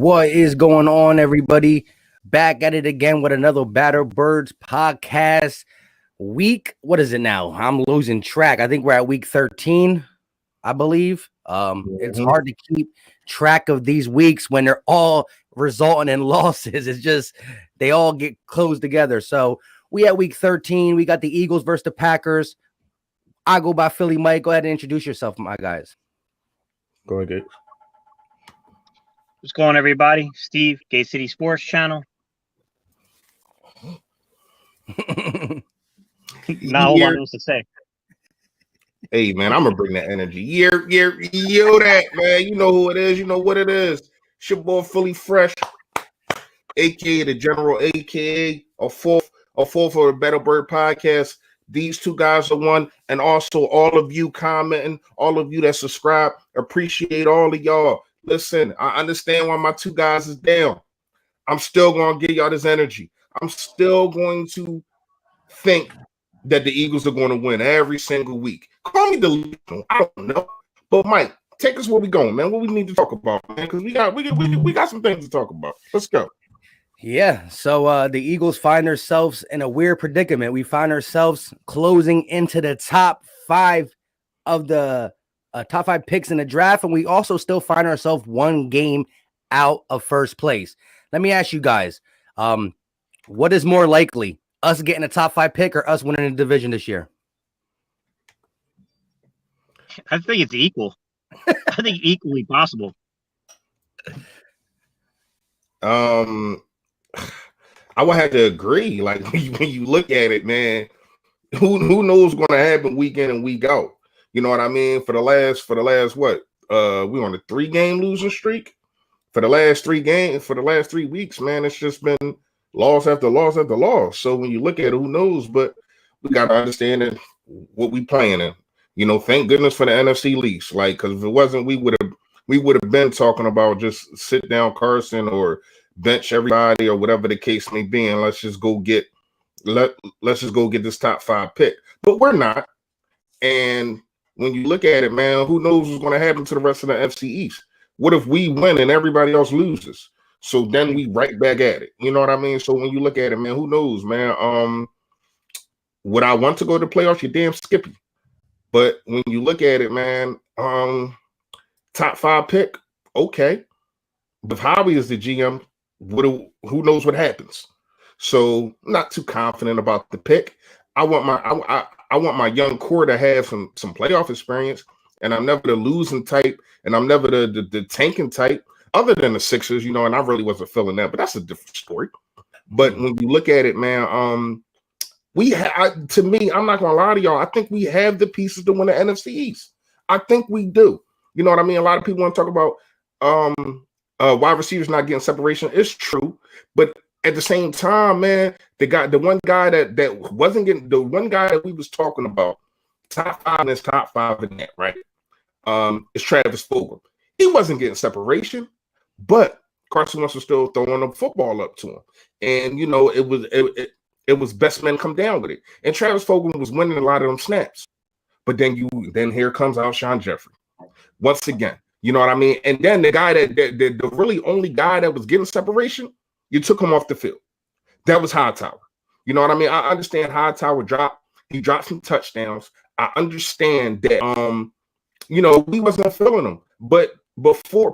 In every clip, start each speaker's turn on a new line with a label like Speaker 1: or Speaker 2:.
Speaker 1: What is going on, everybody? Back at it again with another Batter Birds podcast. Week, what is it now? I'm losing track. I think we're at week 13, I believe. It's hard to keep track of these weeks when they're all resulting in losses. It's just they all get close together. So we at week 13. We got the Eagles versus the Packers. I go by Philly Mike. Go ahead and introduce yourself, my guys.
Speaker 2: Go ahead.
Speaker 3: What's going on, everybody? Steve, Gate City Sports Channel. Now, what else to say?
Speaker 2: Hey, man, I'm gonna bring that energy. Yo, that man. You know who it is. You know what it is. It's your boy Philly Fresh, aka the General, aka a fourth for the Better Bird podcast. These two guys are one, and also all of you commenting, all of you that subscribe, appreciate all of y'all. Listen, I understand why my two guys is down. I'm still going to give y'all this energy. I'm still going to think that the Eagles are going to win every single week. Call me delusional. I don't know. But, Mike, take us where we going, man. What we need to talk about, man, because we got some things to talk about. Let's go.
Speaker 1: Yeah, so the Eagles find themselves in a weird predicament. We find ourselves closing into the top five of the top five picks in the draft, and we also still find ourselves one game out of first place. Let me ask you guys, what is more likely, us getting a top five pick or us winning the division this year?
Speaker 3: I think it's equal. I think equally possible.
Speaker 2: I would have to agree. Like when you look at it, man, who knows what's going to happen week in and week out? You know what I mean? For the last what? We on a 3-game losing streak. For the last 3 weeks, man, it's just been loss after loss after loss. So when you look at it, who knows? But we got to understand that what we playing in. You know, thank goodness for the NFC lease. Like, because if it wasn't, we would have been talking about just sit down Carson or bench everybody or whatever the case may be, and let's just go get this top 5 pick. But we're not. And when you look at it, man, who knows what's going to happen to the rest of the FC East? What if we win and everybody else loses? So then we right back at it. You know what I mean? So when you look at it, man, who knows, man? Would I want to go to the playoffs? You're damn skippy. But when you look at it, man, top 5 pick, okay. But Howie is the GM. Who knows what happens? So not too confident about the pick. I want my young core to have some playoff experience, and I'm never the losing type, and I'm never the tanking type, other than the Sixers, you know, and I really wasn't feeling that, but that's a different story. But when you look at it, man, to me, I'm not gonna lie to y'all, I think we have the pieces to win the NFC East. I think we do. You know what I mean? A lot of people want to talk about wide receivers not getting separation. It's true, but at the same time, man, the one guy that wasn't getting, the one guy that we was talking about, top 5 in this top 5 in that, right? Is Travis Fulgham. He wasn't getting separation, but Carson Wentz was still throwing the football up to him, and you know it was best men come down with it, and Travis Fulgham was winning a lot of them snaps. But then here comes Alshon Jeffrey once again. You know what I mean? And then the guy the really only guy that was getting separation, you took him off the field. That was Hightower. You know what I mean? I understand Hightower he dropped some touchdowns. I understand that you know, we wasn't feeling him. But before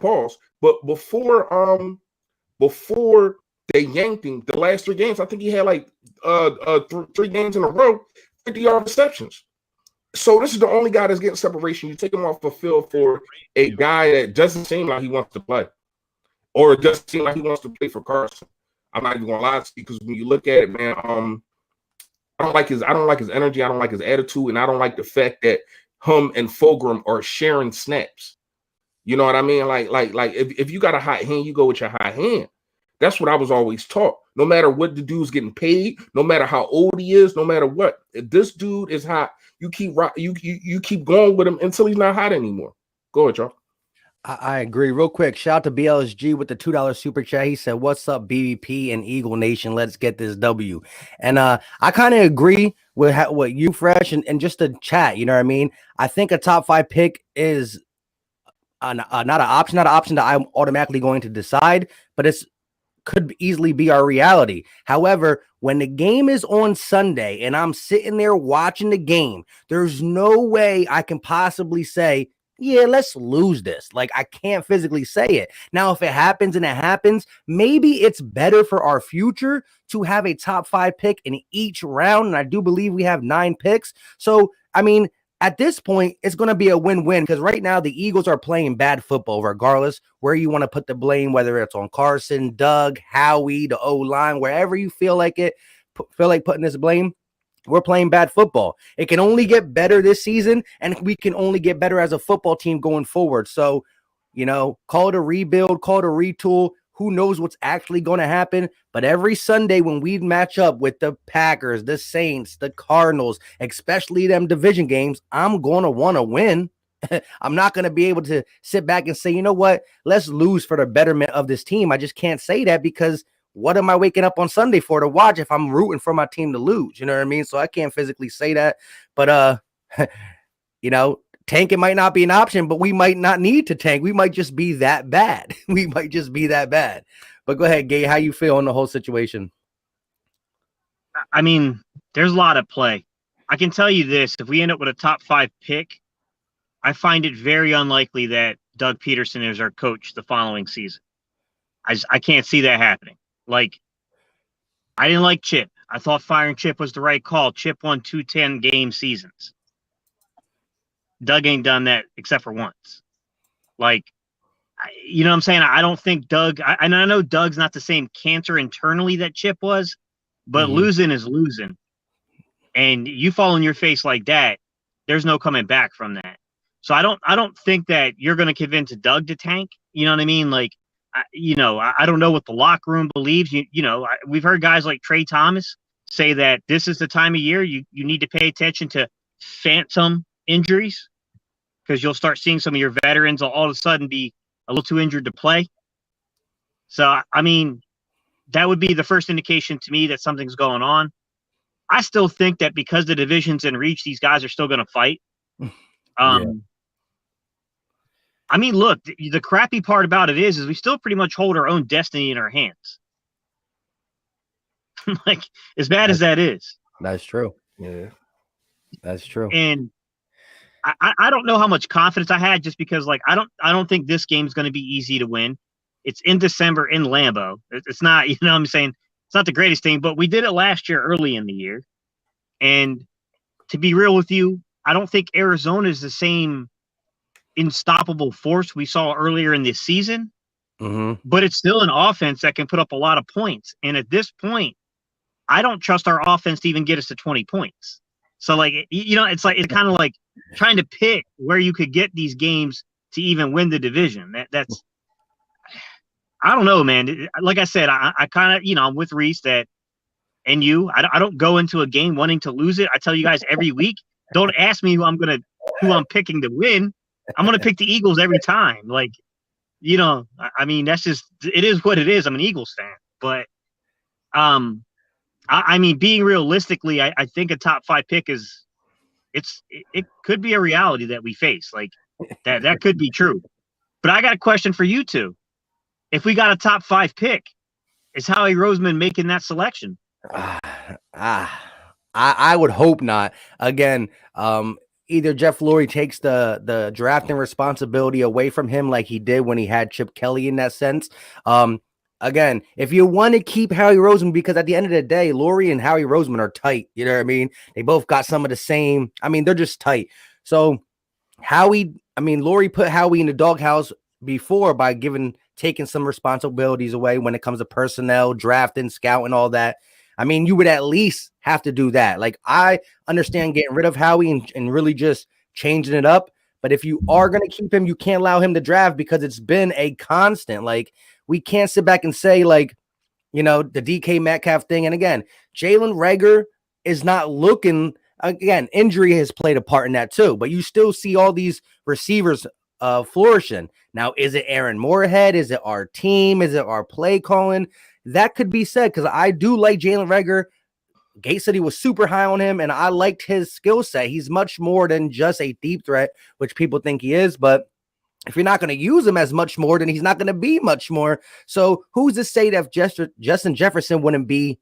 Speaker 2: they yanked him, the last 3 games, I think he had like 3 games in a row, 50-yard receptions. So this is the only guy that's getting separation. You take him off the field for a guy that doesn't seem like he wants to play, or it doesn't seem like he wants to play for Carson. I'm not even gonna lie to you, because when you look at it, man, I don't like his energy, I don't like his attitude, and I don't like the fact that him and Fulgham are sharing snaps. You know what I mean? Like if you got a hot hand, you go with your hot hand. That's what I was always taught. No matter what the dude's getting paid, no matter how old he is, no matter what, if this dude is hot, you keep going with him until he's not hot anymore. Go ahead, y'all.
Speaker 1: I agree. Real quick, shout out to BLSG with the $2 super chat. He said, "What's up, BVP and Eagle Nation? Let's get this W." And I kind of agree with what you, Fresh, and just the chat. You know what I mean? I think a top 5 pick is not an option that I'm automatically going to decide, but it's could easily be our reality. However, when the game is on Sunday and I'm sitting there watching the game, there's no way I can possibly say, yeah, let's lose this. Like, I can't physically say it. Now, if it happens and it happens, maybe it's better for our future to have a top 5 pick in each round. And I do believe we have 9 picks. So, I mean, at this point, it's going to be a win-win because right now the Eagles are playing bad football, regardless where you want to put the blame, whether it's on Carson, Doug, Howie, the O-line, wherever you feel like putting this blame. We're playing bad football. It can only get better this season, and we can only get better as a football team going forward. So, call it a rebuild, call it a retool. Who knows what's actually going to happen? But every Sunday when we match up with the Packers, the Saints, the Cardinals, especially them division games, I'm going to want to win. I'm not going to be able to sit back and say, you know what, let's lose for the betterment of this team. I just can't say that because what am I waking up on Sunday for to watch if I'm rooting for my team to lose? You know what I mean? So I can't physically say that. But, tanking might not be an option, but we might not need to tank. We might just be that bad. But go ahead, Gay. How you feel on the whole situation?
Speaker 3: I mean, there's a lot at play. I can tell you this. If we end up with a top 5 pick, I find it very unlikely that Doug Peterson is our coach the following season. I can't see that happening. Like, I didn't like Chip. I thought firing Chip was the right call. Chip won 2 10-game seasons. Doug ain't done that except for once. Like, you know what I'm saying? I don't think Doug, and I know Doug's not the same cancer internally that Chip was, but losing is losing. And you fall on your face like that, there's no coming back from that. So I don't think that you're going to convince Doug to tank. You know what I mean? Like, I don't know what the locker room believes. We've heard guys like Trey Thomas say that this is the time of year you need to pay attention to phantom injuries, because you'll start seeing some of your veterans all of a sudden be a little too injured to play. So, I mean, that would be the first indication to me that something's going on. I still think that because the division's in reach, these guys are still going to fight. I mean, look, the crappy part about it is we still pretty much hold our own destiny in our hands. Like, as bad as that is.
Speaker 1: That's true. Yeah, that's true.
Speaker 3: And I don't know how much confidence I had, just because, like, I don't think this game's going to be easy to win. It's in December in Lambeau. It's not, what I'm saying, it's not the greatest thing, but we did it last year early in the year. And to be real with you, I don't think Arizona is the same unstoppable force we saw earlier in this season, but it's still an offense that can put up a lot of points. And at this point, I don't trust our offense to even get us to 20 points. So, like, it's kind of like trying to pick where you could get these games to even win the division. That's I don't know, man. Like I said, I kind of, I'm with Reese that, and I don't go into a game wanting to lose it. I tell you guys every week, don't ask me who I'm picking to win. I'm going to pick the Eagles every time. Like, I mean, that's just, it is what it is. I'm an Eagles fan, but, I mean, being realistically, I think a top 5 pick it could be a reality that we face. Like, that could be true. But I got a question for you two. If we got a top 5 pick, is Howie Roseman making that selection?
Speaker 1: I would hope not. Again, either Jeff Lurie takes the drafting responsibility away from him like he did when he had Chip Kelly in that sense. Again, if you want to keep Howie Roseman, because at the end of the day, Lurie and Howie Roseman are tight. You know what I mean? They both got some of the same. I mean, they're just tight. So Lurie put Howie in the doghouse before by taking some responsibilities away when it comes to personnel, drafting, scouting, all that. I mean, you would at least have to do that. Like, I understand getting rid of Howie and really just changing it up. But if you are going to keep him, you can't allow him to draft, because it's been a constant. Like, we can't sit back and say, like, the DK Metcalf thing. And again, Jalen Reagor is not looking, again, injury has played a part in that too. But you still see all these receivers flourishing. Now, is it Aaron Moorhead? Is it our team? Is it our play calling? That could be said, because I do like Jalen Reagor. Gates said he was super high on him, and I liked his skill set. He's much more than just a deep threat, which people think he is. But If you're not going to use him as much more, then he's not going to be much more. So who's to say that Justin Jefferson wouldn't be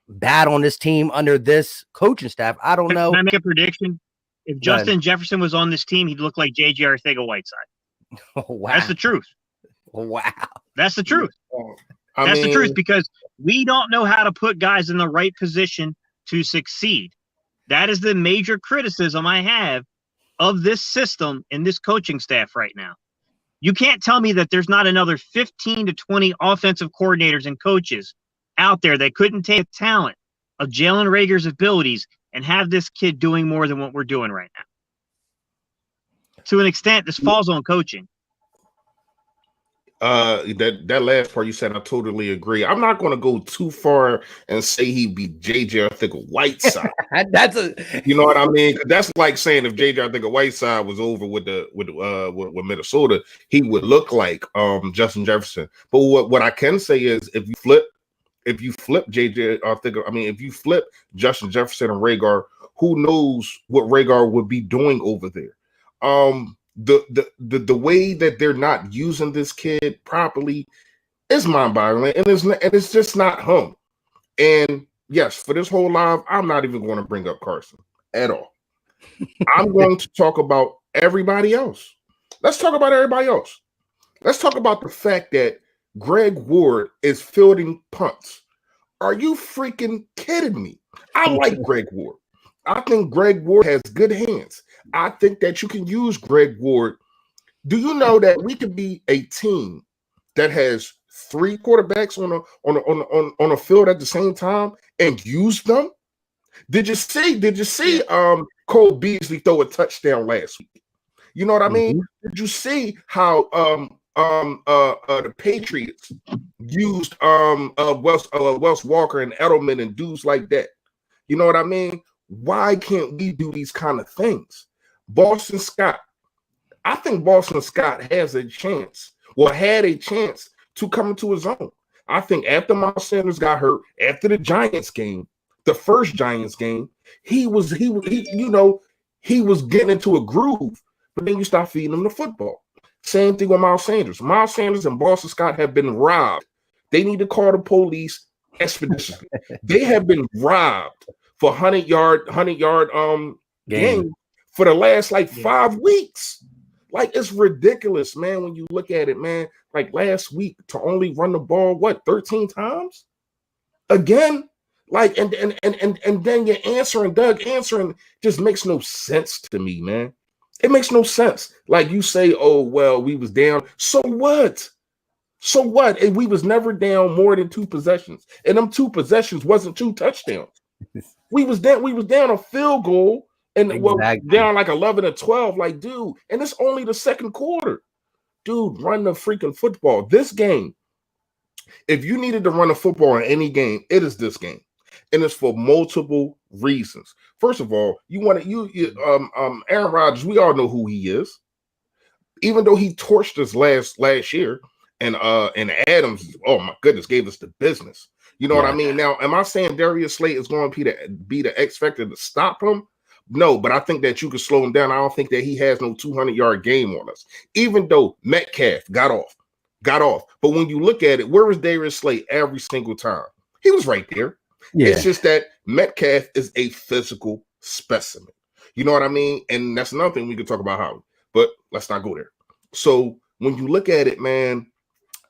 Speaker 1: bad on this team under this coaching staff? I don't know.
Speaker 3: Can I make a prediction? If Justin Jefferson was on this team, he'd look like J.J. Arcega-Whiteside.
Speaker 1: Oh, wow.
Speaker 3: That's the truth.
Speaker 1: Wow.
Speaker 3: That's the truth.
Speaker 2: I
Speaker 3: That's
Speaker 2: mean,
Speaker 3: the truth, because we don't know how to put guys in the right position to succeed. That is the major criticism I have of this system and this coaching staff right now. You can't tell me that there's not another 15 to 20 offensive coordinators and coaches out there that couldn't take the talent of Jalen Reagor's abilities and have this kid doing more than what we're doing right now. To an extent, this falls on coaching.
Speaker 2: That last part you said, I totally agree. I'm not going to go too far and say he'd be JJ Arcega-Whiteside.
Speaker 1: That's a,
Speaker 2: you know what I mean? That's like saying if JJ Arcega-Whiteside was over with Minnesota, he would look like Justin Jefferson. But what I can say is if you flip JJ Arcega, I mean, if you flip Justin Jefferson and Reagor, who knows what Reagor would be doing over there? The way that they're not using this kid properly is mind-boggling, and it's just not him. And yes, for this whole live, I'm not even going to bring up Carson at all. I'm going to talk about everybody else. Let's talk about everybody else. Let's talk about the fact that Greg Ward is fielding punts. Are you freaking kidding me? I like Greg Ward. I think Greg Ward has good hands. I think that you can use Greg Ward. Do you know that we could be a team that has 3 quarterbacks on a field at the same time and use them? Did you see Cole Beasley throw a touchdown last week? You know what I mean? Did you see how the Patriots used Wells Walker and Edelman and dudes like that? You know what I mean? Why can't we do these kind of things? Boston Scott. I think Boston Scott has a chance, had a chance to come into his own. I think after Miles Sanders got hurt, after the Giants game, the first Giants game, he was getting into a groove, but then you start feeding him the football. Same thing with Miles Sanders. Miles Sanders and Boston Scott have been robbed. They need to call the police expeditiously. They have been robbed for 100-yard game for the last 5 weeks. It's ridiculous, man, when you look at it, man. Last week to only run the ball 13 times again, and then Doug answering just makes no sense to me, man. It makes no sense. You say, oh well, we was down, so what? And we was never down more than 2 possessions, and them 2 possessions wasn't 2 touchdowns. We was down a field goal and down 11 or 12, dude, and it's only the second quarter. Dude, run the freaking football. This game, if you needed to run a football in any game, it is this game. And it's for multiple reasons. First of all, Aaron Rodgers, we all know who he is. Even though he torched us last year, and Adams, oh my goodness, gave us the business. You know what I mean? Now, am I saying Darius Slay is going to be the X factor to stop him? No, but I think that you can slow him down. I don't think that he has no 200-yard game on us. Even though Metcalf got off. But when you look at it, where was Darius Slay every single time? He was right there. Yeah. It's just that Metcalf is a physical specimen. You know what I mean? And that's another thing we could talk about, Howard. But let's not go there. So when you look at it, man,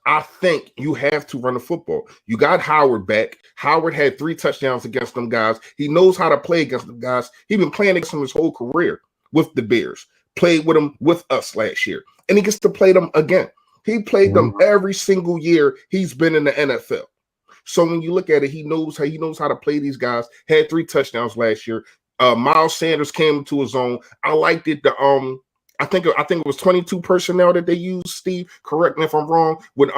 Speaker 2: I think you have to run the football. You got Howard back. Howard had 3 touchdowns against them guys. He knows how to play against them guys. He's been playing against them his whole career with the Bears. Played with them with us last year. And he gets to play them again. He played them every single year he's been in the NFL. So when you look at it, he knows how to play these guys. Had 3 touchdowns last year. Miles Sanders came to his own. I liked it. I think it was 22 personnel that they used. Steve, correct me if I'm wrong. When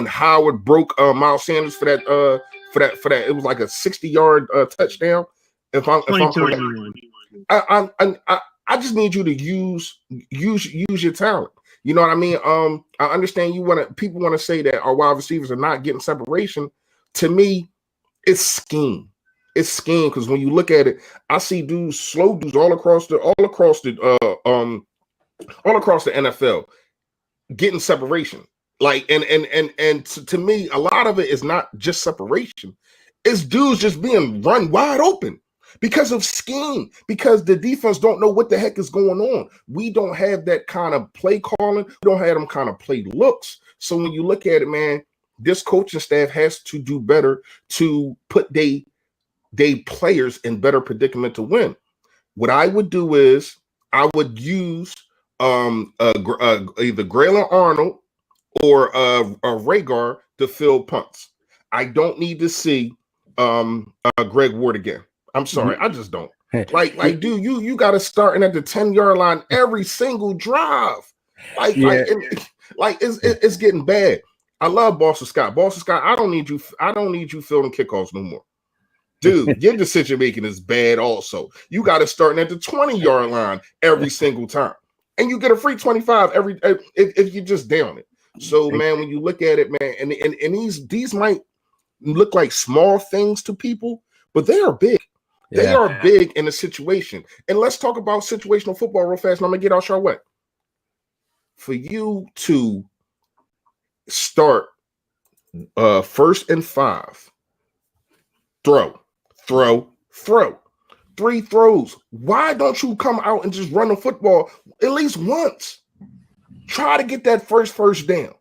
Speaker 2: Howard broke Miles Sanders for that, it was like a 60-yard touchdown. If I'm correct, I just need you to use your talent. You know what I mean? I understand people want to say that our wide receivers are not getting separation. To me, it's scheme. It's scheme because when you look at it, I see slow dudes all across the all across the NFL, getting separation. Like, and to me, a lot of it is not just separation. It's dudes just being run wide open because of scheme, because the defense don't know what the heck is going on. We don't have that kind of play calling. We don't have them kind of play looks. So when you look at it, man, this coaching staff has to do better to put they players in better predicament to win. What I would do is I would use either Graylin Arnold or Rhaegar to fill punts. I don't need to see Greg Ward again. I'm sorry, I just don't. Like, dude, you got to start in at the 10-yard line every single drive. It's getting bad. I love Boston Scott. Boston Scott, I don't need you fielding kickoffs no more. Dude, your decision making is bad also. You got to start at the 20-yard line every single time. And you get a free 25 if you just down it. So, man, when you look at it, man, and these might look like small things to people, but they are big. They are big in a situation. And let's talk about situational football real fast, and I'm going to get out your way. For you to start 1st and 5, throw. 3 throws. Why don't you come out and just run the football at least once? Try to get that first down.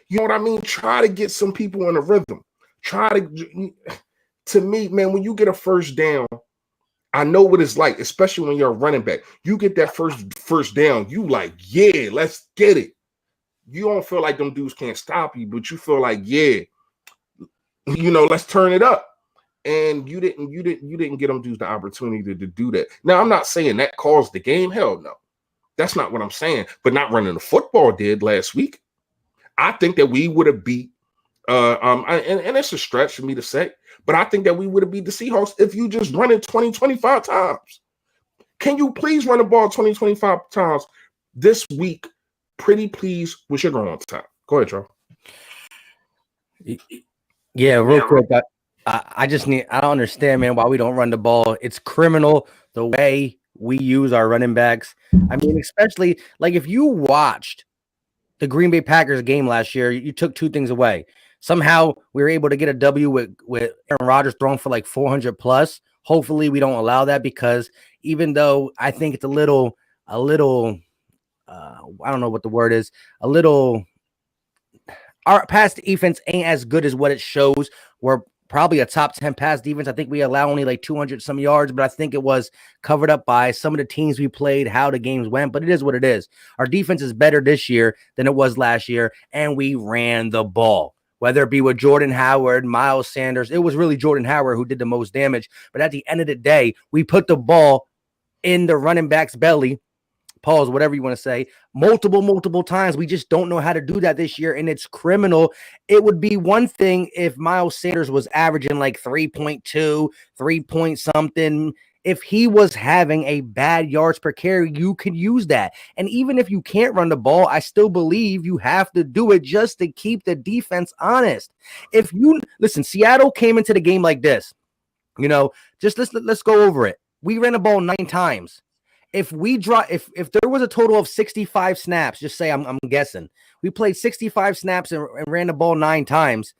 Speaker 2: You know what I mean? Try to get some people in a rhythm. To me, man, when you get a first down, I know what it's like, especially when you're a running back. You get that first down, you like, yeah, let's get it. You don't feel like them dudes can't stop you, but you feel like, yeah, let's turn it up. And you didn't get them dudes the opportunity to do that. Now, I'm not saying that caused the game. Hell no. That's not what I'm saying. But not running the football did last week. I think that we would have beat and it's a stretch for me to say, but I think that we would have beat the Seahawks if you just run it 20, 25 times. Can you please run the ball 20, 25 times this week? Pretty please with your going time. Go ahead, Charles.
Speaker 1: Yeah, real quick. I don't understand, man, why we don't run the ball. It's criminal the way we use our running backs. I mean, especially like if you watched the Green Bay Packers game last year, you took 2 things away. Somehow we were able to get a W with Aaron Rodgers throwing for like 400 plus. Hopefully we don't allow that, because even though I think it's a little, I don't know what the word is, our pass defense ain't as good as what it shows. We're probably a top 10 pass defense. I think we allow only like 200 some yards, but I think it was covered up by some of the teams we played, how the games went, but it is what it is. Our defense is better this year than it was last year, and we ran the ball. Whether it be with Jordan Howard, Miles Sanders, it was really Jordan Howard who did the most damage. But at the end of the day, we put the ball in the running back's belly, pause, whatever you want to say, multiple times. We just don't know how to do that this year, and it's criminal. It would be one thing if Miles Sanders was averaging like 3.2, 3 point something. If he was having a bad yards per carry, you could use that. And even if you can't run the ball, I still believe you have to do it just to keep the defense honest. If you listen, Seattle came into the game like this, just let's go over it. We ran the ball 9 times. If there was a total of 65 snaps, just say I'm guessing, we played 65 snaps and ran the ball 9 times.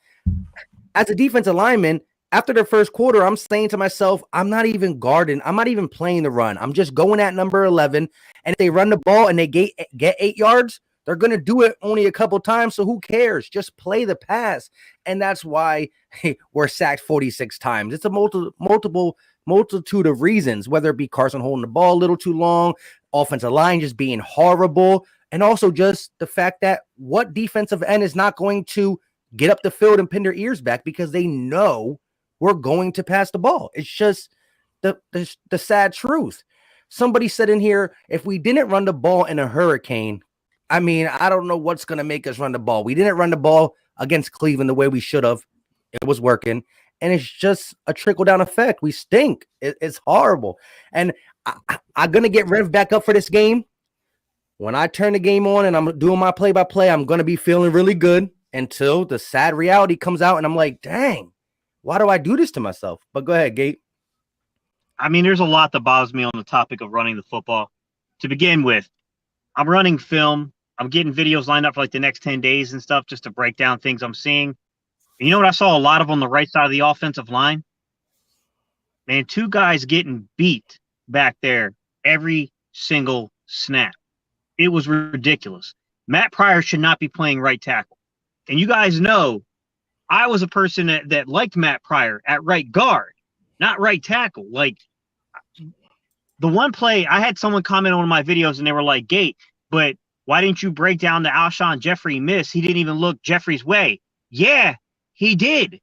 Speaker 1: As a defensive lineman, after the first quarter, I'm saying to myself, I'm not even guarding. I'm not even playing the run. I'm just going at number 11. And if they run the ball and they get 8 yards, they're going to do it only a couple times. So who cares? Just play the pass. And that's why we're sacked 46 times. It's a multitude of reasons, whether it be Carson holding the ball a little too long, offensive line just being horrible, and also just the fact that what defensive end is not going to get up the field and pin their ears back because they know we're going to pass the ball. It's just the sad truth. Somebody said in here, if we didn't run the ball in a hurricane, I mean, I don't know what's going to make us run the ball. We didn't run the ball against Cleveland the way we should have. It was working. And it's just a trickle-down effect. We stink. It's horrible. And I'm going to get revved back up for this game. When I turn the game on and I'm doing my play-by-play, I'm going to be feeling really good until the sad reality comes out. And I'm like, dang, why do I do this to myself? But go ahead, Gate.
Speaker 3: I mean, there's a lot that bothers me on the topic of running the football. To begin with, I'm running film. I'm getting videos lined up for like the next 10 days and stuff just to break down things I'm seeing. And you know what I saw a lot of on the right side of the offensive line? Man, 2 guys getting beat back there every single snap. It was ridiculous. Matt Pryor should not be playing right tackle. And you guys know I was a person that liked Matt Pryor at right guard, not right tackle. Like, the one play, I had someone comment on one of my videos and they were like, Gate, but why didn't you break down the Alshon Jeffrey miss? He didn't even look Jeffrey's way. Yeah, he did.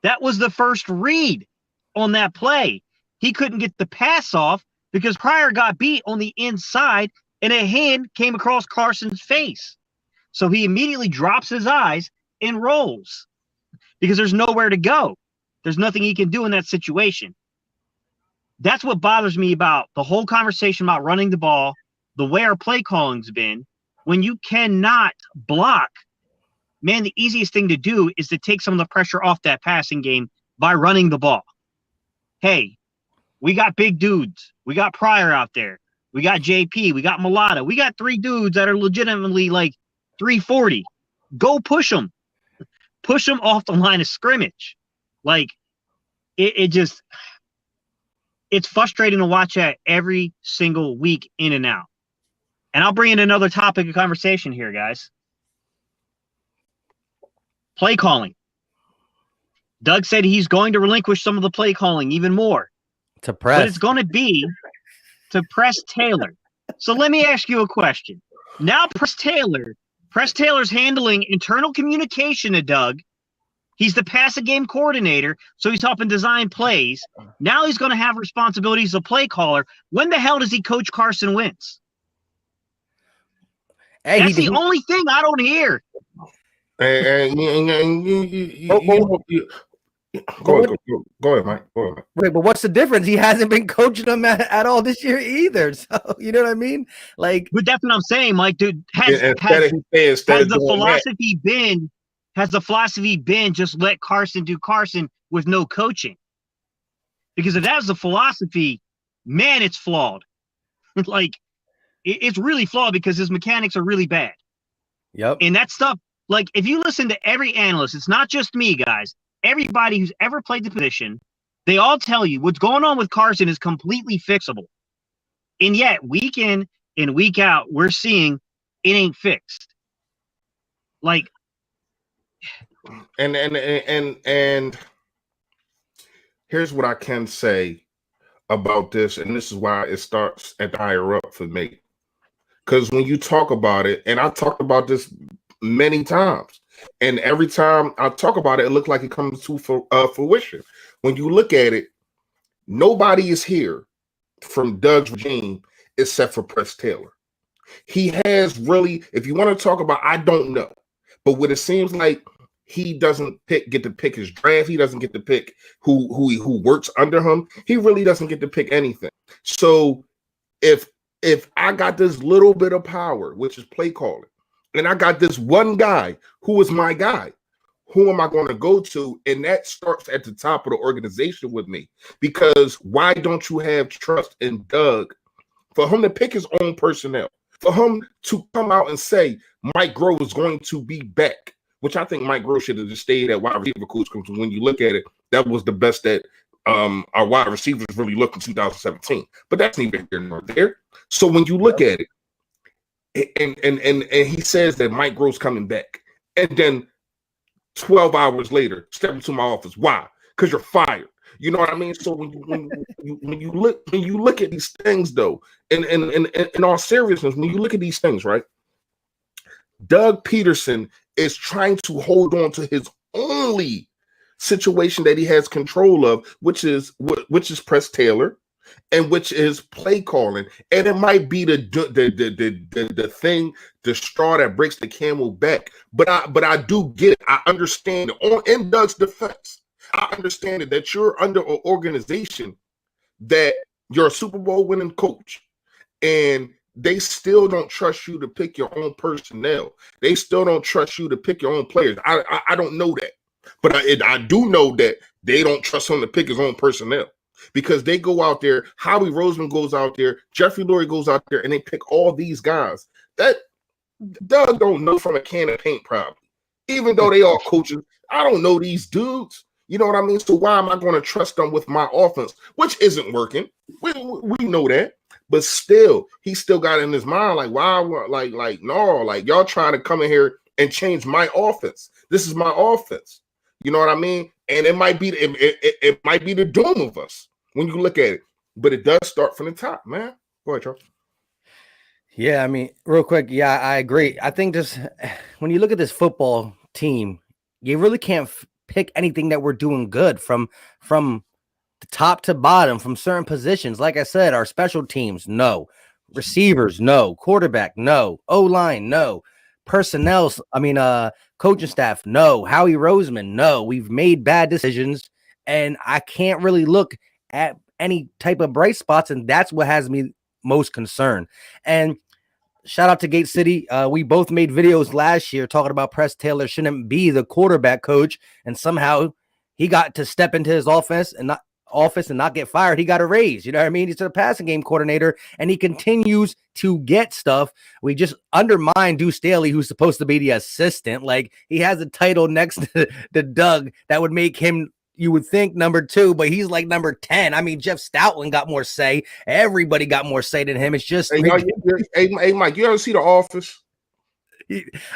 Speaker 3: That was the first read on that play. He couldn't get the pass off because Pryor got beat on the inside and a hand came across Carson's face. So he immediately drops his eyes and rolls because there's nowhere to go. There's nothing he can do in that situation. That's what bothers me about the whole conversation about running the ball, the way our play calling's been. When you cannot block, man, the easiest thing to do is to take some of the pressure off that passing game by running the ball. Hey, we got big dudes. We got Pryor out there. We got JP. We got Mulata. We got 3 dudes that are legitimately like 340. Go push them. Push them off the line of scrimmage. Like, it just... It's frustrating to watch that every single week in and out. And I'll bring in another topic of conversation here, guys. Play calling. Doug said he's going to relinquish some of the play calling even more.
Speaker 1: To press.
Speaker 3: But it's going to be to press Taylor. So let me ask you a question. Now Press Taylor's handling internal communication to Doug. He's the passing game coordinator, so he's helping design plays. Now he's going to have responsibilities as a play caller. When the hell does he coach Carson Wentz?
Speaker 1: Hey,
Speaker 3: That's the only thing I don't hear.
Speaker 2: Go ahead, Mike. Go ahead.
Speaker 1: Wait, but what's the difference? He hasn't been coaching them at all this year either. So, you know what I mean? Like,
Speaker 3: but that's what I'm saying, Mike. Dude, has the philosophy been just let Carson do Carson with no coaching? Because if that's the philosophy, man, it's flawed. Like, it's really flawed because his mechanics are really bad.
Speaker 1: Yep.
Speaker 3: And that stuff, like, if you listen to every analyst, it's not just me, guys. Everybody who's ever played the position, they all tell you what's going on with Carson is completely fixable. And yet, week in and week out, we're seeing it ain't fixed. Like,
Speaker 2: and here's what I can say about this, and this is why it starts at the higher up for me. Because when you talk about it, and I talked about this many times, and every time I talk about it, it looks like it comes to fruition. When you look at it, nobody is here from Doug's regime except for Press Taylor. He has really, if you want to talk about, I don't know, but what it seems like, he doesn't get to pick his draft. He doesn't get to pick who works under him. He really doesn't get to pick anything. So if I got this little bit of power, which is play calling, and I got this one guy who is my guy, who am I going to go to? And that starts at the top of the organization with me. Because why don't you have trust in Doug for him to pick his own personnel, for him to come out and say Mike Grove is going to be back? Which I think Mike Grove should have just stayed at wide receiver coach, because when you look at it, that was the best that our wide receivers really looked in 2017. But that's neither here nor there. So when you look at it, and he says that Mike Grove's coming back, and then 12 hours later, step into my office. Why? Because you're fired. You know what I mean? So when you look at these things, though, and in all seriousness, when you look at these things, right? Doug Peterson is trying to hold on to his only situation that he has control of, which is Press Taylor, and which is play calling, and it might be the thing, the straw that breaks the camel back. But I do get it. I understand it. In Doug's defense, I understand it, that you're under an organization that you're a Super Bowl winning coach, and they still don't trust you to pick your own personnel. They still don't trust you to pick your own players. I don't know that. But I do know that they don't trust him to pick his own personnel. because they go out there. Howie Roseman goes out there. Jeffrey Lurie goes out there, and they pick all these guys that Doug don't know from a can of paint, probably. Even though they are coaches, I don't know these dudes. You know what I mean? So why am I going to trust them with my offense, which isn't working? We know that, but still, he still got in his mind like, why? No, like y'all trying to come in here and change my offense. This is my offense. You know what I mean? And it might be it might be the doom of us when you look at it, but it does start from the top, man. Go ahead, Charles.
Speaker 1: Yeah, I mean, real quick, yeah, I agree. I think just when you look at this football team, you really can't pick anything that we're doing good from the top to bottom, from certain positions. Like I said, our special teams, no. Receivers, no. Quarterback, no. O-line, no. Personnel, coaching staff, no. Howie Roseman, no. We've made bad decisions, and I can't really look at any type of bright spots, and that's what has me most concerned. And shout out to Gate City. We both made videos last year talking about Press Taylor shouldn't be the quarterback coach, and somehow he got to step into his office and not get fired. He got a raise. You know what I mean? He's a passing game coordinator, and he continues to get stuff. We just undermined Deuce Staley, who's supposed to be the assistant. Like, he has a title next to Doug that would make him, you would think, number 2, but he's like number 10. I mean, Jeff Stoutland got more say. Everybody got more say than him. It's just
Speaker 2: hey, Mike, you ever see The Office?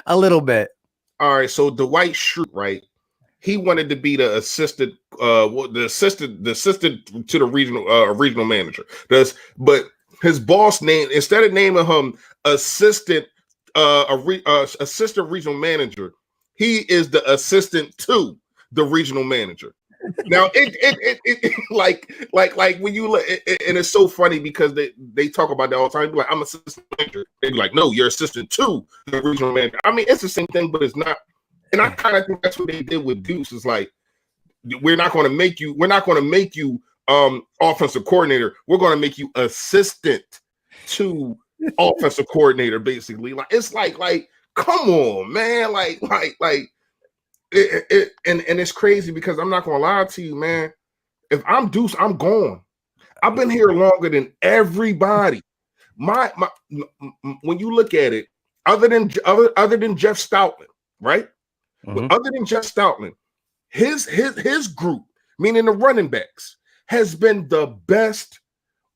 Speaker 1: A little bit.
Speaker 2: All right, so Dwight Schrute, right? He wanted to be the assistant to the regional manager. But his boss named, instead of naming him assistant regional manager, he is the assistant to the regional manager. Now it like when you look, and it's so funny because they talk about that all the time. Be like, I'm assistant manager. They be like, no, you're assistant to the regional manager. I mean, it's the same thing, but it's not. And I kind of think that's what they did with Deuce. It's like, we're not going to make you offensive coordinator. We're going to make you assistant to offensive coordinator, basically. Like, it's like come on, man. And it's crazy because I'm not gonna lie to you, man. If I'm Deuce, I'm gone. I've been here longer than everybody. My when you look at it, other than Jeff Stoutland, right?
Speaker 1: Mm-hmm.
Speaker 2: But other than Jeff Stoutland, his group, meaning the running backs, has been the best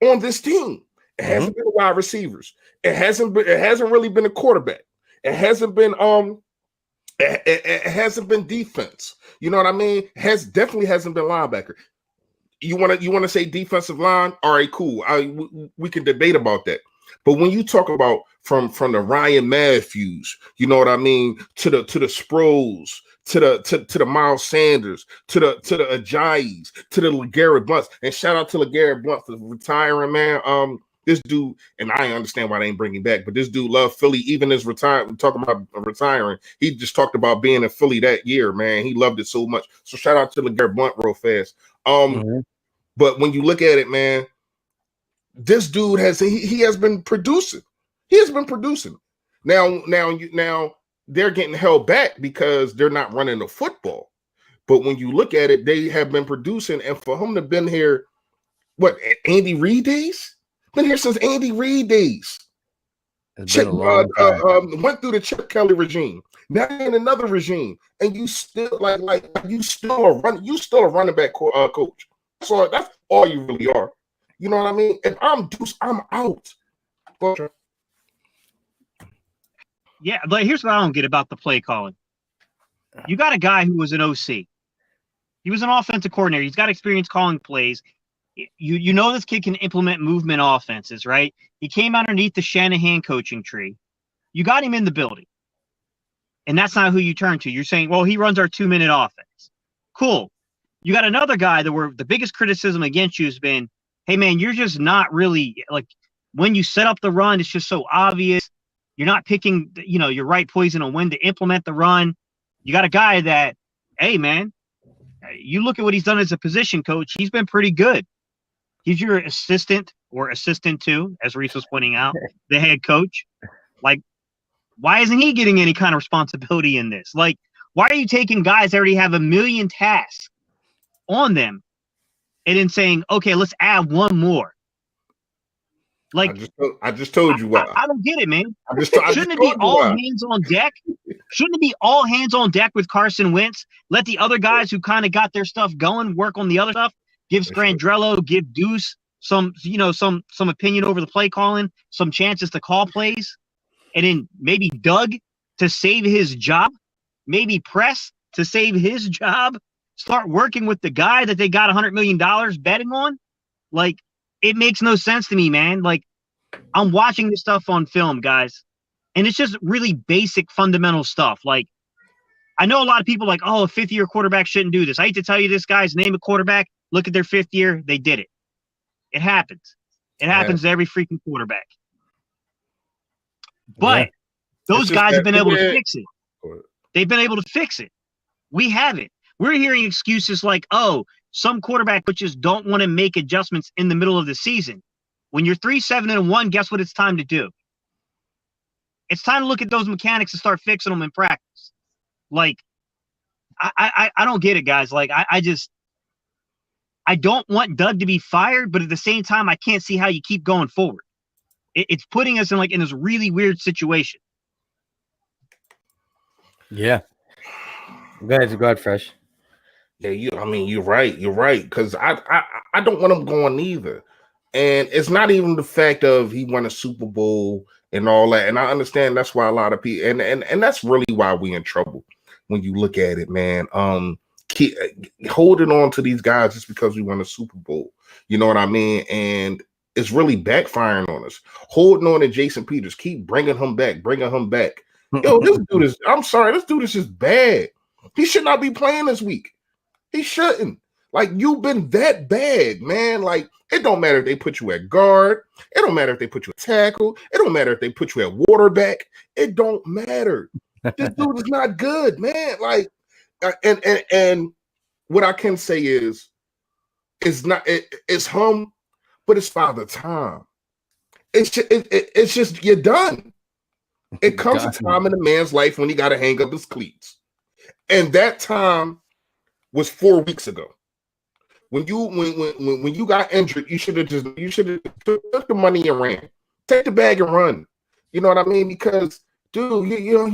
Speaker 2: on this team. It hasn't been the wide receivers. It hasn't really been a quarterback. It hasn't been It hasn't been defense. You know what I mean? Definitely hasn't been linebacker. You want to say defensive line? All right, cool. We can debate about that. But when you talk about from the Ryan Matthews, you know what I mean, to the Sproles, to the Miles Sanders, to the Ajayis, to the LeGarrette Blunts, and shout out to LeGarrette Blunt for retiring, man. This dude, and I understand why they ain't bringing back, but this dude loved Philly. Even his talking about retiring, he just talked about being in Philly that year, man. He loved it so much. So shout out to LeGarrette Blunt real fast. But when you look at it, man, this dude has been producing. He has been producing. Now they're getting held back because they're not running the football. But when you look at it, they have been producing, and for him to been here, what, Andy Reid days? Been here since Andy Reid days. Went through the Chip Kelly regime. Now in another regime, and you still you still a running back coach. So that's all you really are. You know what I mean? If I'm Deuce, I'm out.
Speaker 3: Yeah, but here's what I don't get about the play calling. You got a guy who was an OC. He was an offensive coordinator. He's got experience calling plays. You know this kid can implement movement offenses, right? He came underneath the Shanahan coaching tree. You got him in the building. And that's not who you turn to. You're saying, well, he runs our 2-minute offense. Cool. You got another guy the biggest criticism against you has been, hey, man, you're just not really, like, when you set up the run, it's just so obvious. You're not picking, your right poison on when to implement the run. You got a guy that, hey, man, you look at what he's done as a position coach. He's been pretty good. He's your assistant or assistant to, as Reese was pointing out, the head coach. Like, why isn't he getting any kind of responsibility in this? Like, why are you taking guys that already have a million tasks on them and then saying, okay, let's add one more. Like
Speaker 2: I just told you why.
Speaker 3: I don't get it, man.
Speaker 2: Shouldn't
Speaker 3: it be all hands on deck? Shouldn't it be all hands on deck with Carson Wentz? Let the other guys who kind of got their stuff going work on the other stuff. Give Strandrello, give Deuce some opinion over the play calling, some chances to call plays, and then maybe Doug to save his job, maybe Press to save his job. Start working with the guy that they got $100 million betting on. Like, it makes no sense to me, man. Like, I'm watching this stuff on film, guys, and it's just really basic, fundamental stuff. Like, I know a lot of people like, oh, a fifth-year quarterback shouldn't do this. I hate to tell you this, guys. Name a quarterback. Look at their fifth year. They did it. It happens. It happens to every freaking quarterback. But those guys have been able to fix it. They've been able to fix it. We haven't. We're hearing excuses like, oh, some quarterback coaches don't want to make adjustments in the middle of the season. When you're 3-7-1, guess what it's time to do? It's time to look at those mechanics and start fixing them in practice. Like, I don't get it, guys. Like, I don't want Doug to be fired, but at the same time, I can't see how you keep going forward. It's putting us in this really weird situation.
Speaker 1: Yeah. Go ahead, Fresh.
Speaker 2: Yeah, you're right. You're right. Because I don't want him going either. And it's not even the fact of he won a Super Bowl and all that. And I understand that's why a lot of people and that's really why we're in trouble when you look at it, man. Keep holding on to these guys just because we won a Super Bowl. You know what I mean? And it's really backfiring on us. Holding on to Jason Peters, keep bringing him back. Yo, this dude is just bad. He should not be playing this week. He shouldn't. Like, you've been that bad, man. Like, it don't matter if they put you at guard. It don't matter if they put you at tackle. It don't matter if they put you at quarterback. It don't matter. This dude is not good, man. Like, and what I can say is, it's him, but it's Father Time. It's just you're done. It comes a time in a man's life when he got to hang up his cleats, and that time was 4 weeks ago. When you got injured, you should have took the money and ran. Take the bag and run. You know what I mean? Because, dude, you're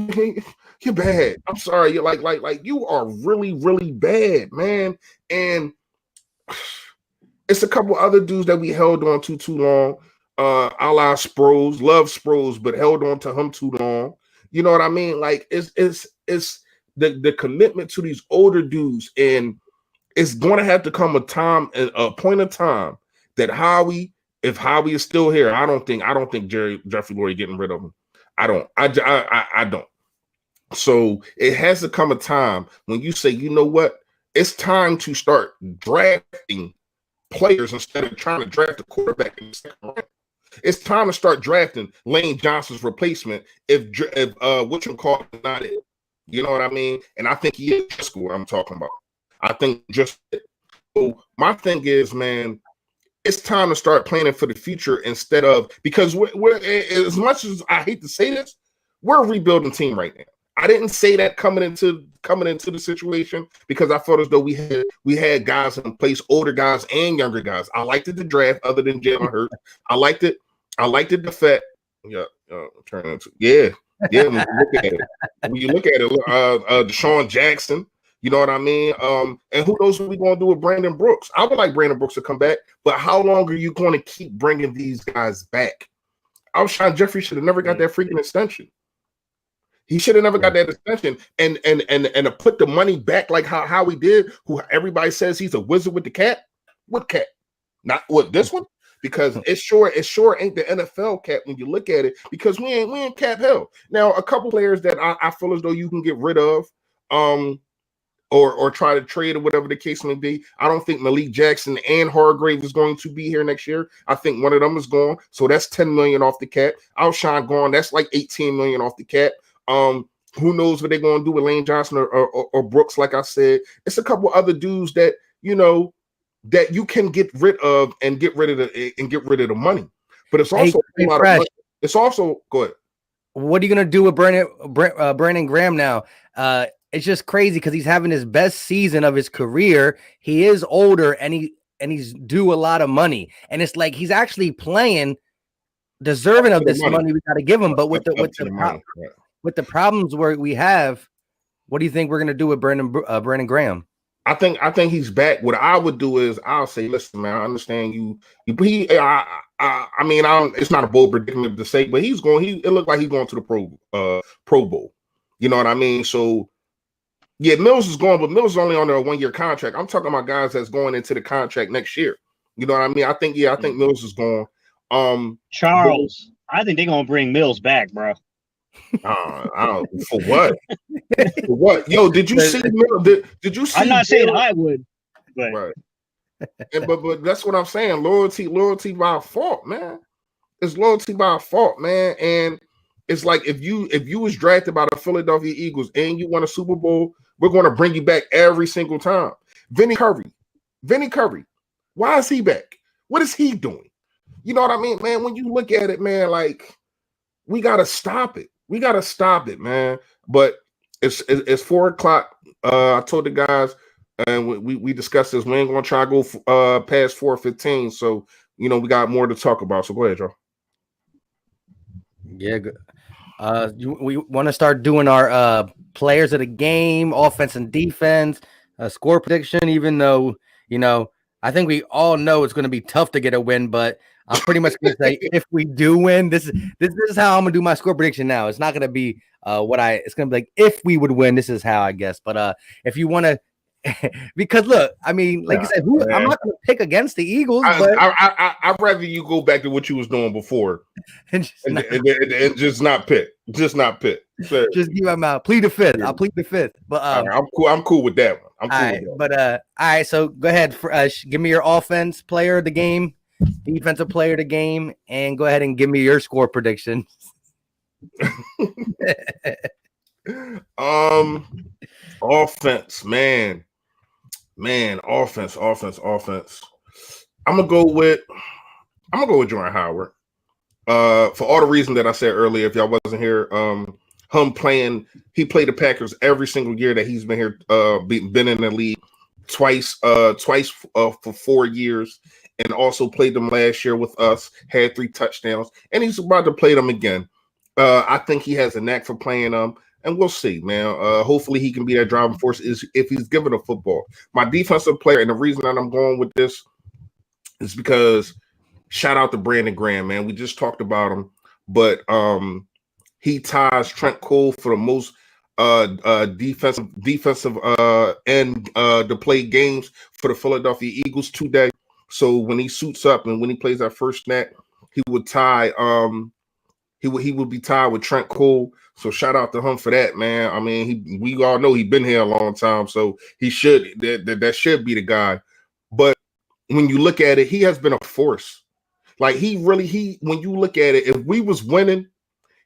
Speaker 2: bad. I'm sorry. You're like you are really, really bad, man. And it's a couple other dudes that we held on to too long. A la Sproles, love Sproles, but held on to him too long. You know what I mean? Like, it's the commitment to these older dudes, and it's going to have to come a point of time that if Howie is still here, I don't think Jeffrey Lurie getting rid of him. I don't. So it has to come a time when you say, you know what, it's time to start drafting players instead of trying to draft a quarterback in the second round. It's time to start drafting Lane Johnson's replacement if what you call it not it. You know what I mean? And I think he is just what I'm talking about. I think just so my thing is, man, it's time to start planning for the future instead of, because we're as much as I hate to say this, we're a rebuilding team right now. I didn't say that coming into the situation because I felt as though we had guys in place, older guys and younger guys. I liked it the draft, other than Jalen Hurts. I liked it the fact. When you look at it, Deshaun Jackson. You know what I mean? And who knows what we're going to do with Brandon Brooks. I would like Brandon Brooks to come back, but how long are you going to keep bringing these guys back? Alshon Jeffrey should have never got that freaking extension. He should have never got that extension and to put the money back like how we did, who everybody says he's a wizard with the cap. What cap? Not what this one? Because it sure ain't the NFL cap when you look at it, because we ain't cap hell. Now, a couple players that I feel as though you can get rid of, or try to trade or whatever the case may be. I don't think Malik Jackson and Hargrave is going to be here next year. I think one of them is gone. So that's $10 million off the cap. Alshon gone. That's like $18 million off the cap. Who knows what they're going to do with Lane Johnson or Brooks, like I said. It's a couple other dudes that, you know, that you can get rid of and get rid of the money. But it's also it's also go ahead.
Speaker 1: What are you gonna do with Brandon Graham now? It's just crazy because he's having his best season of his career. He is older, and and he's due a lot of money. And it's like he's actually playing deserving of this money we got to give him. But with the problems where we have, what do you think we're gonna do with Brandon Graham?
Speaker 2: I think he's back. What I would do is I'll say, listen, man, I understand you. I mean, it's not a bold predicament to say, but he's going. It looked like he's going to the Pro Bowl. You know what I mean? So yeah, Mills is going, but Mills is only on a 1-year contract. I'm talking about guys that's going into the contract next year. You know what I mean? I think Mills is going.
Speaker 3: Charles, I think they're gonna bring Mills back, bro.
Speaker 2: I don't for what? For what? Yo, did you see? Did you see?
Speaker 3: I'm not saying I would, but
Speaker 2: right. But that's what I'm saying. Loyalty by fault, man. It's loyalty by fault, man. And it's like if you was drafted by the Philadelphia Eagles and you won a Super Bowl, we're going to bring you back every single time. Vinny Curry, why is he back? What is he doing? You know what I mean, man? When you look at it, man, like we gotta stop it. We gotta stop it, man. But it's 4:00. I told the guys, and we discussed this. We ain't gonna try to go past 4:15. So we got more to talk about. So go ahead, Joe.
Speaker 1: Yeah, we want to start doing our players of the game, offense and defense, score prediction. Even though I think we all know it's going to be tough to get a win, but I'm pretty much going to say if we do win, this is how I'm going to do my score prediction now. It's not going to be it's going to be like if we would win, this is how, I guess. But if you want to, because look, I mean, like you said, I'm not going to pick against the Eagles.
Speaker 2: I'd rather you go back to what you was doing before and just not pick. Just not pick. So,
Speaker 1: just keep my mouth. Plead the fifth. I'll plead the fifth. But
Speaker 2: I'm cool with that one.
Speaker 1: All right. So go ahead. Give me your offense player of the game, defensive player of the game, and go ahead and give me your score prediction.
Speaker 2: Offense, man, offense. I'm gonna go with Jordan Howard. For all the reasons that I said earlier, if y'all wasn't here, he played the Packers every single year that he's been here, been in the league twice for 4 years, and also played them last year with us, had 3 touchdowns, and he's about to play them again. I think he has a knack for playing them, and we'll see, man. Hopefully he can be that driving force if he's given a football. My defensive player, and the reason that I'm going with this is because shout out to Brandon Graham, man. We just talked about him, but he ties Trent Cole for the most defensive end to play games for the Philadelphia Eagles today. So when he suits up and when he plays that first snap, he would tie he would be tied with Trent Cole. So shout out to him for that, man. I mean, we all know he's been here a long time, so he should that should be the guy. But when you look at it, he has been a force. Like when you look at it, if we was winning,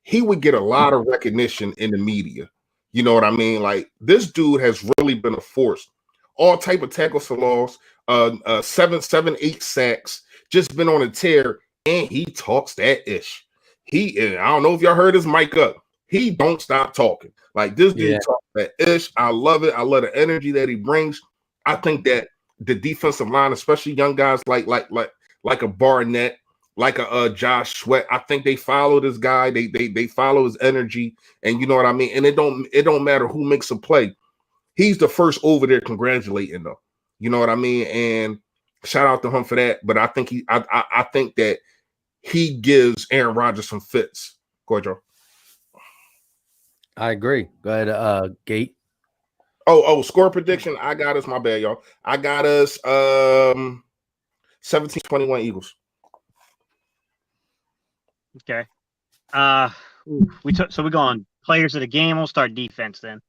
Speaker 2: he would get a lot of recognition in the media. You know what I mean? Like this dude has really been a force. All type of tackles for loss, 8 sacks, just been on a tear, and he talks that ish. I don't know if y'all heard his mic up. He don't stop talking. Like this dude talks that ish. I love it. I love the energy that he brings. I think that the defensive line, especially young guys like a Barnett, like a Josh Sweat, I think they follow this guy. They follow his energy, and you know what I mean. And it don't matter who makes a play. He's the first over there congratulating them. You know what I mean? And shout out to him for that. But I think I think that he gives Aaron Rodgers some fits. Go ahead, Joe.
Speaker 1: I agree. Go ahead, Gate.
Speaker 2: Oh, score prediction. I got us. My bad, y'all. I got us 17-21 Eagles.
Speaker 3: Okay. So we're going players of the game. We'll start defense then.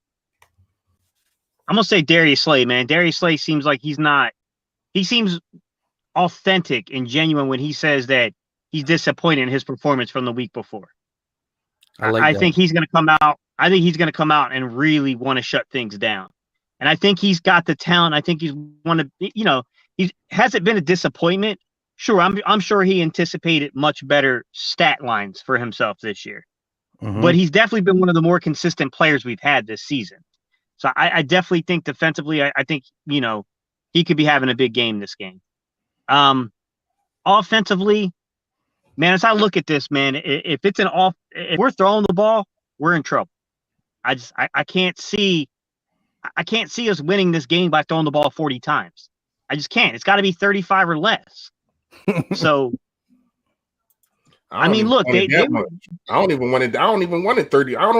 Speaker 3: I'm gonna say Darius Slay, man. Darius Slay seems like he seems authentic and genuine when he says that he's disappointed in his performance from the week before. I think he's gonna come out. I think he's gonna come out and really want to shut things down. And I think he's got the talent. I think has it been a disappointment? Sure, I'm sure he anticipated much better stat lines for himself this year. Mm-hmm. But he's definitely been one of the more consistent players we've had this season. So I definitely think defensively, I think, he could be having a big game this game. Offensively, man, as I look at this, man, if we're throwing the ball, we're in trouble. I can't see us winning this game by throwing the ball 40 times. I just can't. It's got to be 35 or less. So, I mean, look,
Speaker 2: I don't even want it. I don't even want it 30. I don't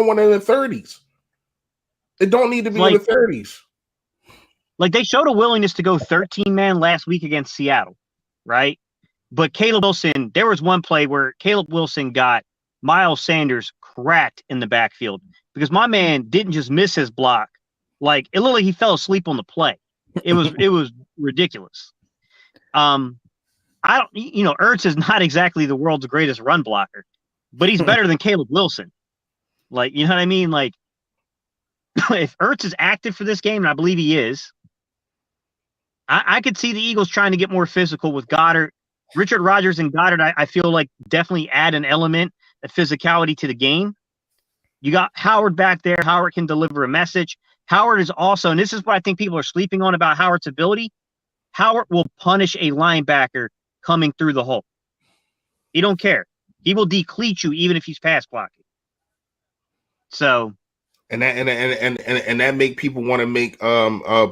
Speaker 2: want it in the 30s. It don't need to be in the 30s.
Speaker 3: Like, they showed a willingness to go 13-man last week against Seattle, right? But Caleb Wilson, there was one play where Caleb Wilson got Miles Sanders cracked in the backfield because my man didn't just miss his block. Like, it looked like he fell asleep on the play. It was ridiculous. Ertz is not exactly the world's greatest run blocker, but he's better than Caleb Wilson. Like, you know what I mean? Like, if Ertz is active for this game, and I believe he is, I could see the Eagles trying to get more physical with Goddard. Richard Rodgers and Goddard, I feel like definitely add an element of physicality to the game. You got Howard back there. Howard can deliver a message. Howard is also, and this is what I think people are sleeping on about Howard's ability, Howard will punish a linebacker coming through the hole. He don't care. He will decleat you even if he's pass blocking. So,
Speaker 2: and that make people want to make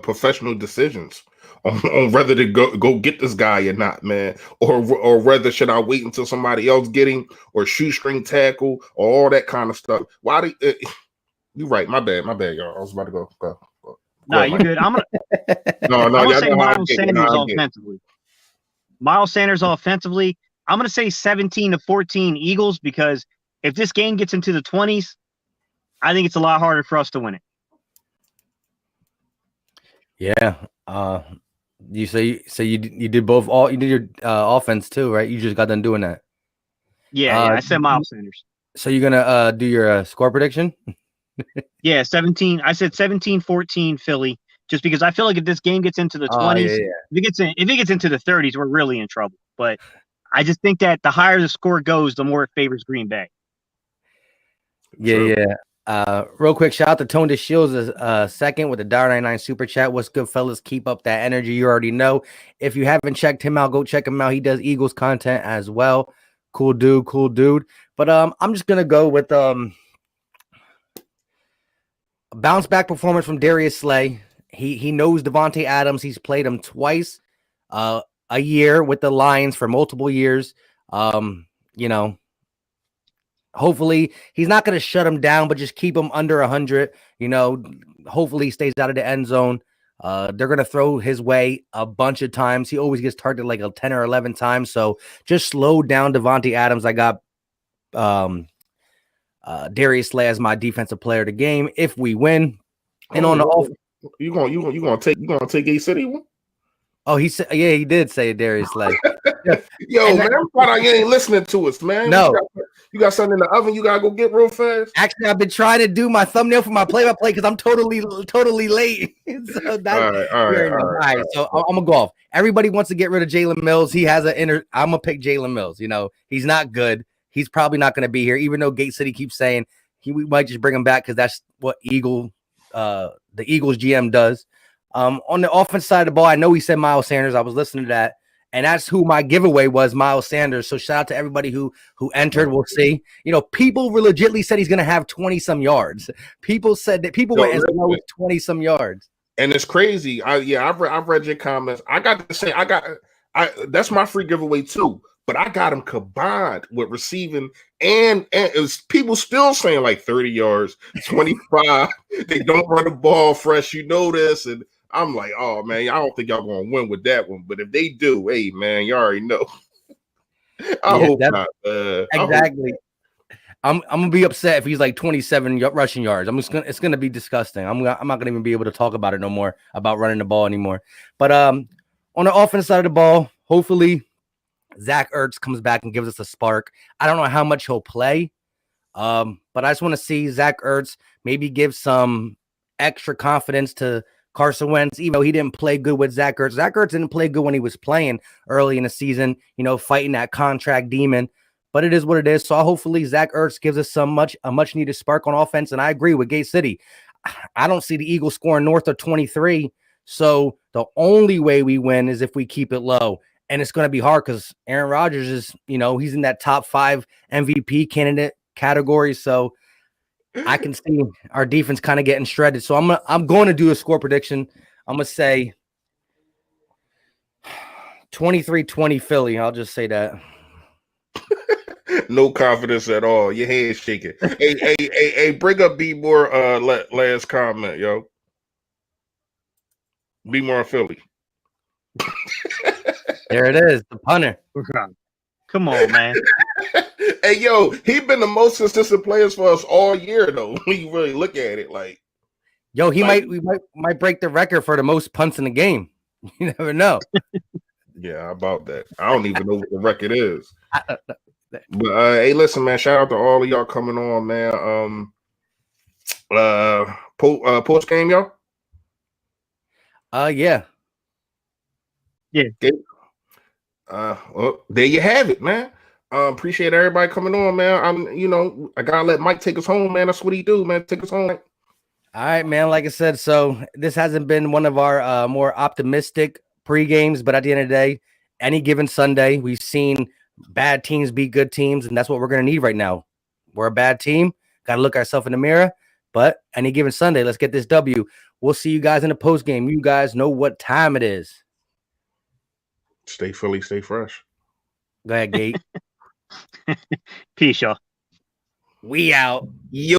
Speaker 2: professional decisions on whether to go get this guy or not, man, or whether should I wait until somebody else get him or shoestring tackle or all that kind of stuff. Why do you're right? My bad, y'all. I was about to go.
Speaker 3: No, you good. I'm gonna say Miles Sanders offensively. Miles Sanders offensively. I'm gonna say 17-14 Eagles because if this game gets into the 20s, I think it's a lot harder for us to win it.
Speaker 1: Yeah. You did both. You did your offense too, right? You just got done doing that.
Speaker 3: Yeah, I said Miles Sanders.
Speaker 1: So you're gonna do your score prediction?
Speaker 3: Yeah, 17. I said 17-14 Philly, just because I feel like if this game gets into the 20s, if it gets into the 30s, we're really in trouble. But I just think that the higher the score goes, the more it favors Green Bay.
Speaker 1: Yeah. Real quick, shout out to Tone DeShields second with the $1.99 super chat. What's good, fellas? Keep up that energy. You already know. If you haven't checked him out, go check him out. He does Eagles content as well. Cool dude. But I'm just gonna go with a bounce back performance from Darius Slay. He knows Devontae Adams. He's played him twice a year with the Lions for multiple years. Hopefully he's not going to shut him down, but just keep him under 100. Hopefully he stays out of the end zone. They're going to throw his way a bunch of times. He always gets targeted like 10 or 11 times. So just slow down Devontae Adams. I got Darius Slay as my defensive player of the game if we win. And on the offense,
Speaker 2: you gonna take a city one?
Speaker 1: Oh, he said, yeah, he did say Darius Slay.
Speaker 2: Yo, man, I'm glad you ain't listening to us, man.
Speaker 1: No,
Speaker 2: you got something in the oven you gotta go get real fast.
Speaker 1: Actually, I've been trying to do my thumbnail for my play-by-play because I'm totally late. So that's all right. So I'm gonna go off. Everybody wants to get rid of Jalen Mills. He has I'm gonna pick Jalen Mills. He's not good. He's probably not gonna be here, even though Gate City keeps saying we might just bring him back because that's what the Eagles GM does. On the offense side of the ball, I know he said Miles Sanders. I was listening to that. And that's who my giveaway was, Miles Sanders. So shout out to everybody who entered. We'll see. People legitimately said he's going to have 20-some yards. People said that went as low as 20-some yards.
Speaker 2: And it's crazy. I've read your comments. I got to say, that's my free giveaway too. But I got him combined with receiving and it was people still saying like 30 yards, 25. They don't run the ball fresh. This. And I'm like, oh man, I don't think y'all gonna win with that one. But if they do, hey man, you already know. I hope not.
Speaker 1: Exactly. I'm gonna be upset if he's like 27 rushing yards. It's gonna be disgusting. I'm not gonna even be able to talk about it no more about running the ball anymore. But on the offense side of the ball, hopefully Zach Ertz comes back and gives us a spark. I don't know how much he'll play, but I just want to see Zach Ertz maybe give some extra confidence to Carson Wentz, even though he didn't play good with Zach Ertz. Zach Ertz didn't play good when he was playing early in the season, fighting that contract demon. But it is what it is. So hopefully Zach Ertz gives us a much needed spark on offense. And I agree with Gate City. I don't see the Eagles scoring north of 23. So the only way we win is if we keep it low. And it's going to be hard because Aaron Rodgers is, he's in that top 5 MVP candidate category. So I can see our defense kind of getting shredded. So I'm going to do a score prediction. I'm going to say 23-20 Philly. I'll just say that.
Speaker 2: No confidence at all. Your head shaking. Hey, bring up B more last comment, yo. Be more Philly.
Speaker 1: There it is, the punter.
Speaker 3: Come on, man.
Speaker 2: Hey, yo, he been the most consistent players for us all year, though. When you really look at it, like,
Speaker 1: yo, we might break the record for the most punts in the game. You never know.
Speaker 2: Yeah, about that. I don't even know what the record is. But hey, listen, man. Shout out to all of y'all coming on, man. Post game, y'all.
Speaker 1: Yeah.
Speaker 2: Okay. Well, there you have it, man. Appreciate everybody coming on, man. I gotta let Mike take us home, man. That's what he do, man. Take us home.
Speaker 1: All right, man. Like I said, so this hasn't been one of our more optimistic pre-games, but at the end of the day, any given Sunday, we've seen bad teams beat good teams, and that's what we're gonna need right now. We're a bad team. Gotta look ourselves in the mirror. But any given Sunday, let's get this W. We'll see you guys in the post game. You guys know what time it is.
Speaker 2: Stay Philly, stay fresh.
Speaker 1: Go ahead, Gate.
Speaker 3: Peace, y'all.
Speaker 1: We out.
Speaker 2: Yo.